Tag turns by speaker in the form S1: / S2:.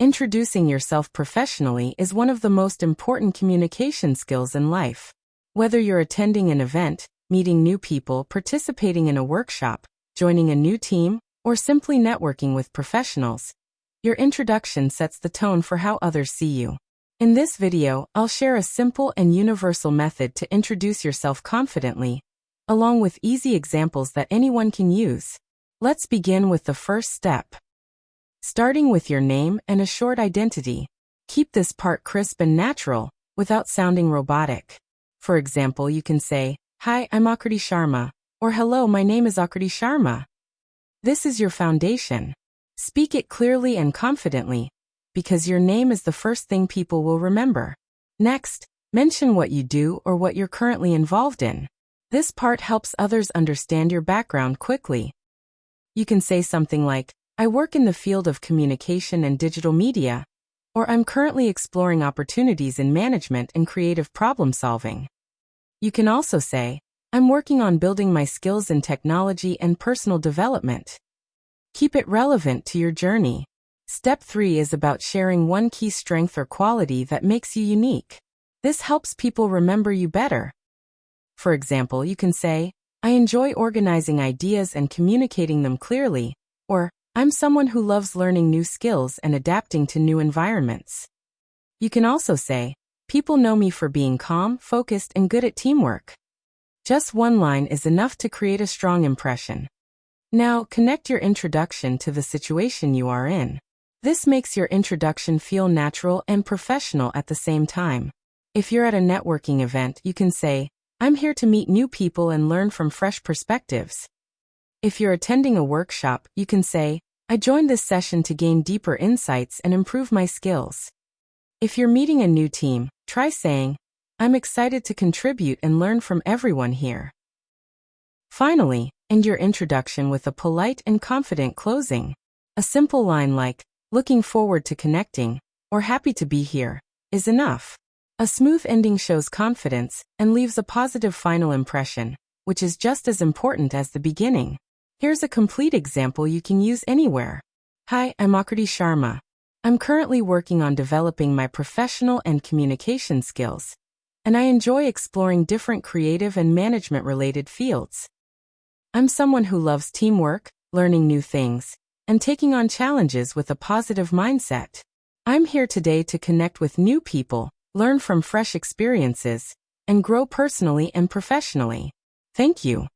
S1: Introducing yourself professionally is one of the most important communication skills in life. Whether you're attending an event, meeting new people, participating in a workshop, joining a new team, or simply networking with professionals, your introduction sets the tone for how others see you. In this video, I'll share a simple and universal method to introduce yourself confidently, along with easy examples that anyone can use. Let's begin with the first step. Starting with your name and a short identity. Keep this part crisp and natural, without sounding robotic. For example, you can say, "Hi, I'm Akriti Sharma," or "Hello, my name is Akriti Sharma." This is your foundation. Speak it clearly and confidently, because your name is the first thing people will remember. Next, mention what you do or what you're currently involved in. This part helps others understand your background quickly. You can say something like, "I work in the field of communication and digital media," or "I'm currently exploring opportunities in management and creative problem solving." You can also say, "I'm working on building my skills in technology and personal development." Keep it relevant to your journey. Step 3 is about sharing one key strength or quality that makes you unique. This helps people remember you better. For example, you can say, "I enjoy organizing ideas and communicating them clearly," or "I'm someone who loves learning new skills and adapting to new environments." You can also say, "People know me for being calm, focused, and good at teamwork." Just one line is enough to create a strong impression. Now, connect your introduction to the situation you are in. This makes your introduction feel natural and professional at the same time. If you're at a networking event, you can say, "I'm here to meet new people and learn from fresh perspectives." If you're attending a workshop, you can say, "I joined this session to gain deeper insights and improve my skills." If you're meeting a new team, try saying, "I'm excited to contribute and learn from everyone here." Finally, end your introduction with a polite and confident closing. A simple line like, "Looking forward to connecting," or "Happy to be here," is enough. A smooth ending shows confidence and leaves a positive final impression, which is just as important as the beginning. Here's a complete example you can use anywhere. "Hi, I'm Akriti Sharma. I'm currently working on developing my professional and communication skills, and I enjoy exploring different creative and management-related fields. I'm someone who loves teamwork, learning new things, and taking on challenges with a positive mindset. I'm here today to connect with new people, learn from fresh experiences, and grow personally and professionally. Thank you."